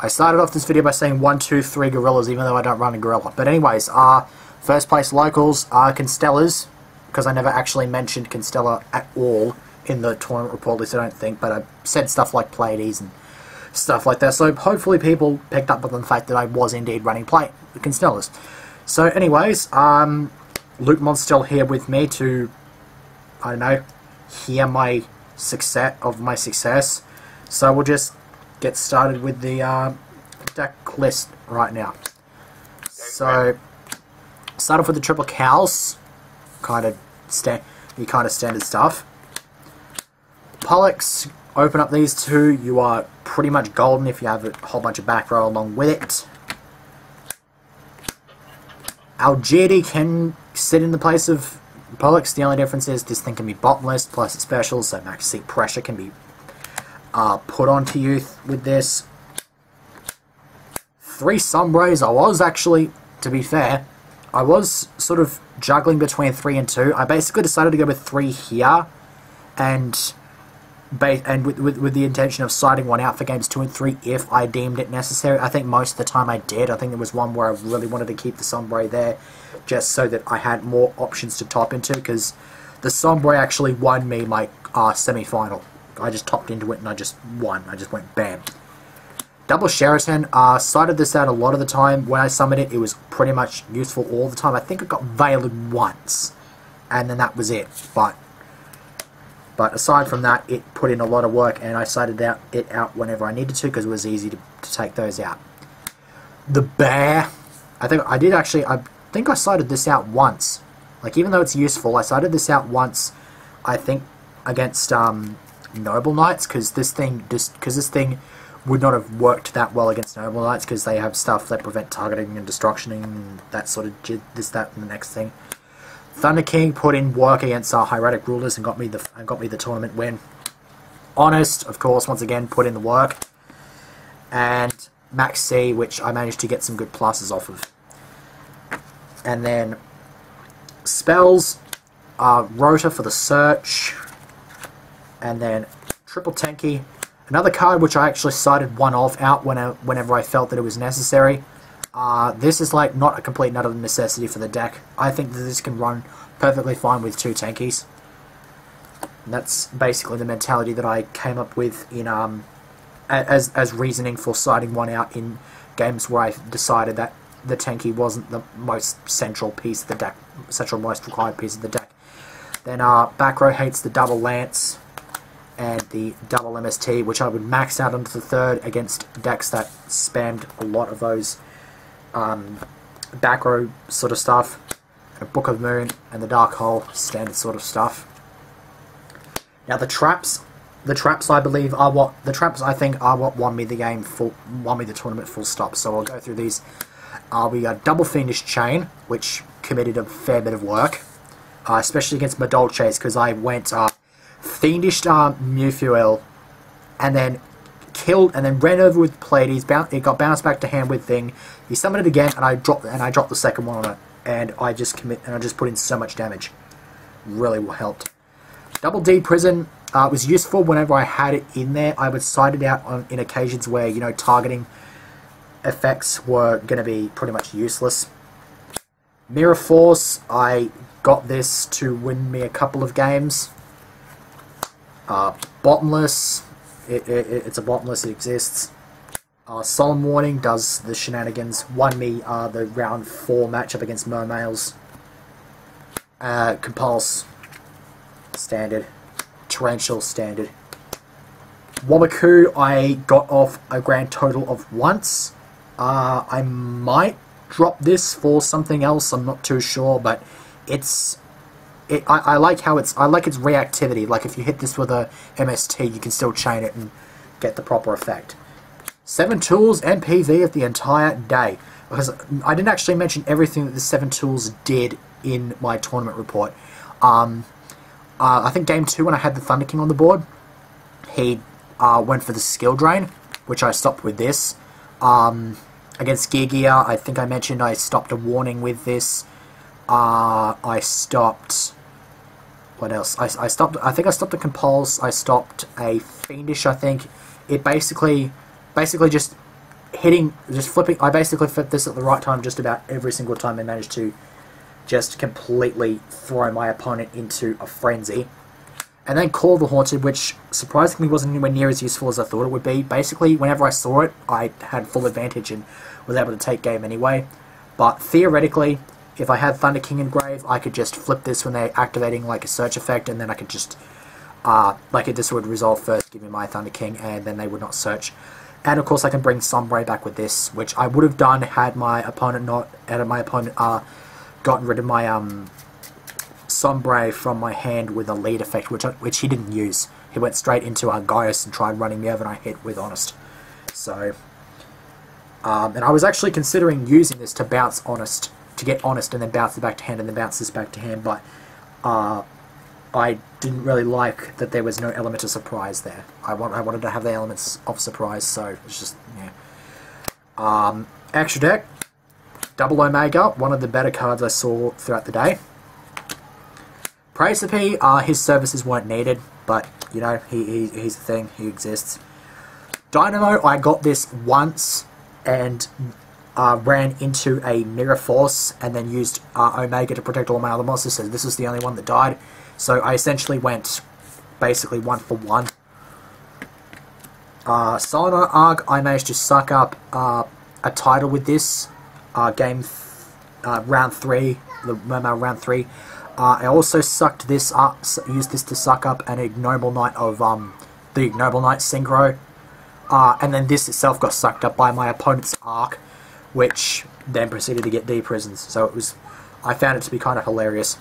I started off this video by saying 1, 2, 3 gorillas, even though I don't run a gorilla. But anyways, first place locals are Constellars, because I never actually mentioned Constellar at all in the tournament report list, I don't think, but I said stuff like Pleiades and stuff like that, so hopefully people picked up on the fact that I was indeed running Constellars. So anyways, Lukemon's still here with me to, I don't know, hear my success, so we'll just get started with the deck list right now. So, start off with the triple cows, kind of standard stuff. Pollux, open up these two, you are pretty much golden if you have a whole bunch of back row along with it. Algierde can sit in the place of Pollux. The only difference is this thing can be bottomless, plus it's special, so max seat pressure can be put onto you with this. 3 Sombres. I was actually, to be fair, I was sort of juggling between 3 and 2. I basically decided to go with 3 here, and with the intention of siding one out for games 2 and 3 if I deemed it necessary. I think most of the time I did. I think there was one where I really wanted to keep the Sombre there, just so that I had more options to top into, because the Sombre actually won me my semi-final. I just topped into it and I just won. I just went bam. Double Sheraton, sided this out a lot of the time. When I summoned it, it was pretty much useful all the time. I think it got veiled once, and then that was it. But aside from that, it put in a lot of work, and I sided it out whenever I needed to, because it was easy to take those out. The Bear, I think I sided this out once. Like, even though it's useful, I sided this out once, I think, against Noble Knights, because this thing would not have worked that well against Noble Knights, because they have stuff that prevent targeting and destructioning and that sort of this, that, and the next thing. Thunder King put in work against our hieratic rulers and got me the tournament win. Honest, of course, once again put in the work, and Max C, which I managed to get some good pluses off of. And then spells, Rota for the search, and then Triple Tenki. Another card which I actually sided one off out whenever I felt that it was necessary. This is like not a complete nut of necessity for the deck. I think that this can run perfectly fine with 2 Tankies. And that's basically the mentality that I came up with in as reasoning for siding one out in games where I decided that the Tanky wasn't the most central piece of the deck, most required piece of the deck. Then back row hates the double Lance and the double MST, which I would max out onto the 3rd against decks that spammed a lot of those back row sort of stuff. A Book of Moon and the Dark Hole, standard sort of stuff. Now the traps I believe are what won me the game, won me the tournament full stop. So I'll go through these. We got Double Fiendish Chain, which committed a fair bit of work, especially against Madolches, because I went Fiendish Mewfuel, and then killed, and then ran over with Pleiades. It got bounced back to hand with thing. He summoned it again, and I dropped the second one on it, and I just put in so much damage. Really helped. Double D Prison was useful whenever I had it in there. I would side it out in occasions where, you know, targeting effects were going to be pretty much useless. Mirror Force, I got this to win me a couple of games. Bottomless, it's a bottomless, it exists. Solemn Warning does the shenanigans, won me the round 4 matchup against Mermails. Compulse, standard. Torrential, standard. Wabaku, I got off a grand total of once. I might drop this for something else, I'm not too sure, but I like its reactivity. Like, if you hit this with a MST, you can still chain it and get the proper effect. 7 tools and PV at the entire day, because I didn't actually mention everything that the 7 tools did in my tournament report. I think game 2, when I had the Thunder King on the board, he went for the skill drain, which I stopped with this. Against Gear, I think I mentioned I stopped a warning with this. I stopped... What else? I think I stopped a Compulse. I stopped a Fiendish, I think. It basically just just flipping. I basically flipped this at the right time just about every single time. I managed to just completely throw my opponent into a frenzy. And then Call the Haunted, which surprisingly wasn't anywhere near as useful as I thought it would be. Basically, whenever I saw it, I had full advantage and was able to take game anyway. But theoretically, if I had Thunder King in Grave, I could just flip this when they're activating like a search effect, and then I could just, this would resolve first, give me my Thunder King, and then they would not search. And of course, I can bring Sombre back with this, which I would have done had my opponent gotten rid of my Sombre from my hand with a lead effect, which he didn't use. He went straight into Gaius and tried running me over, and I hit with Honest. So, and I was actually considering using this to bounce Honest, to get Honest and then bounce it back to hand and then bounce this back to hand, but I didn't really like that there was no element of surprise there. I wanted to have the elements of surprise, so it's just, yeah. Extra deck, Double Omega, one of the better cards I saw throughout the day. Praesepe, his services weren't needed, but, you know, he's a thing, he exists. Dynamo, I got this once and ran into a Mirror Force and then used Omega to protect all my other monsters, so this was the only one that died. So I essentially went basically 1 for 1. Solar Arc, I managed to suck up a title with this round 3, round 3. I also sucked this up, used this to suck up an Ignoble Knight of the Ignoble Knight Synchro, and then this itself got sucked up by my opponent's Arc, which then proceeded to get D-Prisons. So it was, I found it to be kind of hilarious.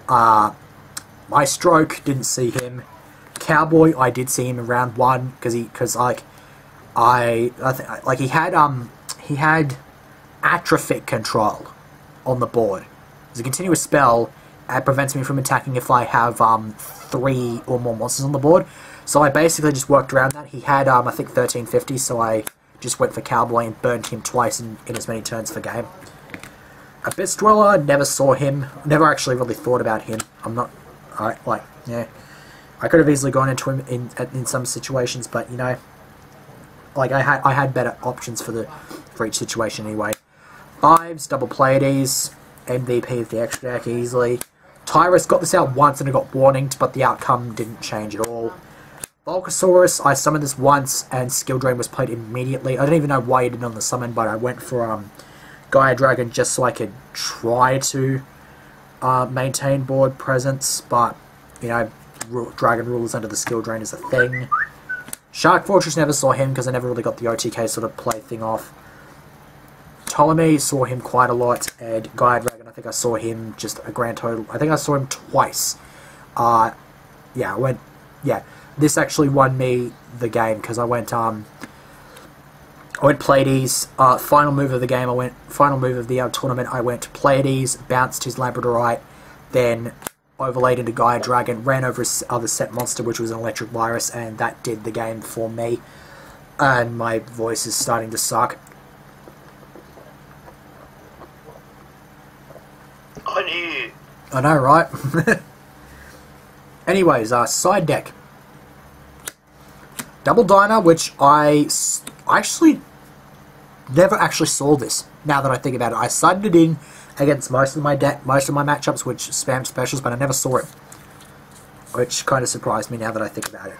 My Stroke, didn't see him. Cowboy, I did see him in round 1 because he had Atrophic Control on the board. It's a continuous spell. It prevents me from attacking if I have 3 or more monsters on the board. So I basically just worked around that. He had, I think, 1350, so I just went for Cowboy and burned him twice in as many turns for game. Abyss Dweller, never saw him. Never actually really thought about him. I'm not... yeah. I could have easily gone into him in some situations, but, you know... Like, I had better options for each situation anyway. Fives, double Pleiades, MVP of the extra deck easily. Tyrus, got this out once and it got warninged, but the outcome didn't change at all. Volcasaurus, I summoned this once and Skill Drain was played immediately. I don't even know why he didn't on the summon, but I went for Gaia Dragon just so I could try to maintain board presence, but, you know, Dragon rules under the Skill Drain is a thing. Shark Fortress, never saw him because I never really got the OTK sort of play thing off. Ptolemy, saw him quite a lot, and Gaia Dragon, I think I saw him just a grand total. I think I saw him twice. This actually won me the game because I went Pleiades. Final move of the game, final move of the tournament, I went Pleiades, bounced his Labradorite, then overlaid into Gaia Dragon, ran over his other set monster, which was an Electric Virus, and that did the game for me. And my voice is starting to suck. I know, right? Anyways, side deck. Double Diner, which I actually never actually saw this, now that I think about it. I sided it in against most of my matchups, which spammed specials, but I never saw it. Which kind of surprised me now that I think about it.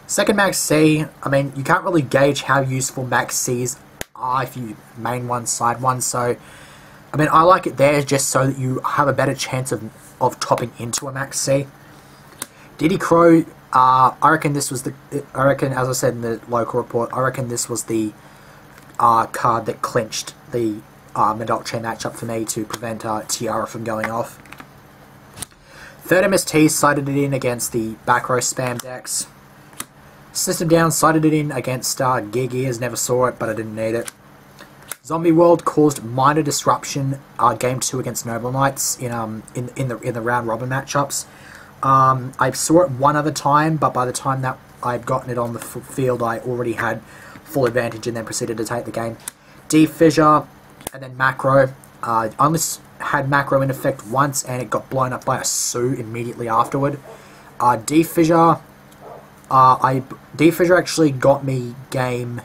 Second Max C, I mean, you can't really gauge how useful Max Cs are if you main one, side one, so... I mean, I like it there just so that you have a better chance of topping into a Max C. Diddy Crow, I reckon this was as I said in the local report, I reckon this was the card that clinched the Madolche matchup for me to prevent Tiara from going off. Third MST sided it in against the back row spam decks. System Down sided it in against Gear Gears, never saw it, but I didn't need it. Zombie World caused minor disruption game 2 against Noble Knights in the round robin matchups. I saw it one other time, but by the time that I'd gotten it on the field, I already had full advantage and then proceeded to take the game. Defissure and then Macro. I only had Macro in effect once and it got blown up by a Sue immediately afterward. Defissure actually got me game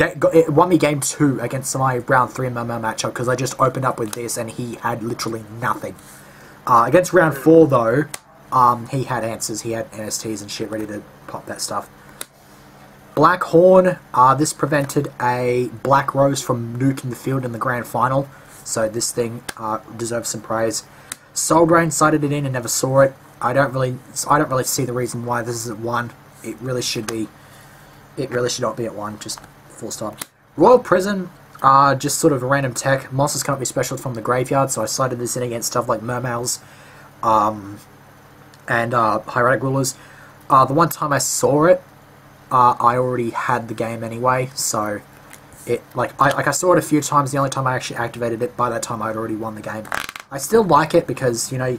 it won me game 2 against my round 3 Mermail matchup because I just opened up with this and he had literally nothing. Against round 4 though, he had answers, he had NSTs and shit ready to pop that stuff. Black Horn, this prevented a Black Rose from nuking the field in the grand final, so this thing deserves some praise. Soul Brain sighted it in and never saw it. I don't really see the reason why this is at 1. It really should not be at 1, just full stop. Royal Prison, just sort of a random tech. Monsters cannot be special from the graveyard, so I sighted this in against stuff like Mermails, and Hieratic Rulers. The one time I saw it, I already had the game anyway, so I saw it a few times. The only time I actually activated it, by that time I'd already won the game. I still like it because, you know, you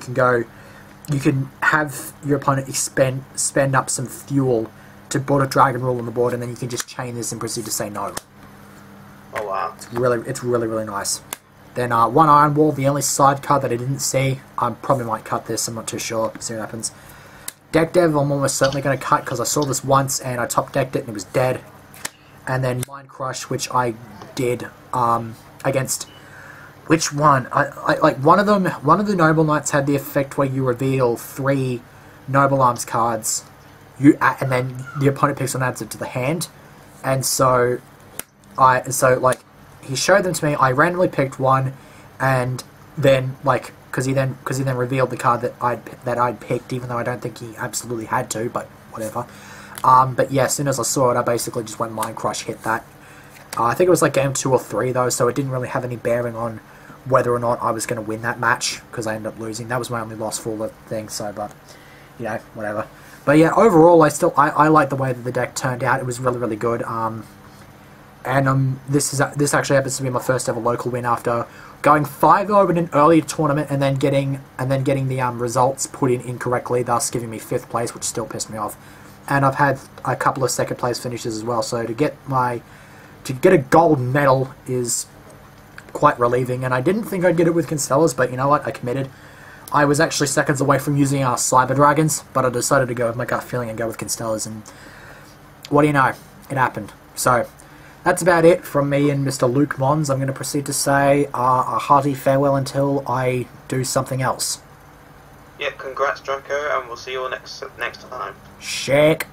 can have your opponent spend up some fuel to put a Dragon Rule on the board, and then you can just chain this and proceed to say no. Oh wow. It's really nice. Then one Iron Wall, the only side card that I didn't see. I probably might cut this, I'm not too sure. See what happens. Deck Dev, I'm almost certainly going to cut because I saw this once and I top decked it and it was dead. And then Mind Crush, which I did against... Which one? I like one of the Noble Knights had the effect where you reveal 3 Noble Arms cards, and then the opponent picks one and adds it to the hand. And so he showed them to me. I randomly picked one, and then because he then revealed the card that I'd picked, even though I don't think he absolutely had to, but whatever. But yeah, as soon as I saw it, I basically just went Mind Crush, hit that. I think it was like game 2 or 3 though, so it didn't really have any bearing on whether or not I was going to win that match, because I ended up losing. That was my only loss for the thing, so, but, you know, whatever. But yeah, overall, I like the way that the deck turned out. It was really good. This actually happens to be my first ever local win after going 5-0 in an early tournament and then getting the results put in incorrectly, thus giving me 5th place, which still pissed me off. And I've had a couple of 2nd place finishes as well, so to get a gold medal is quite relieving, and I didn't think I'd get it with Constellars, but you know what, I committed. I was actually seconds away from using our Cyber Dragons, but I decided to go with my gut feeling and go with Constellars, and what do you know, it happened. So, that's about it from me and Mr. Luke Mons. I'm going to proceed to say a hearty farewell until I do something else. Yeah, congrats Draco, and we'll see you all next time. Shake.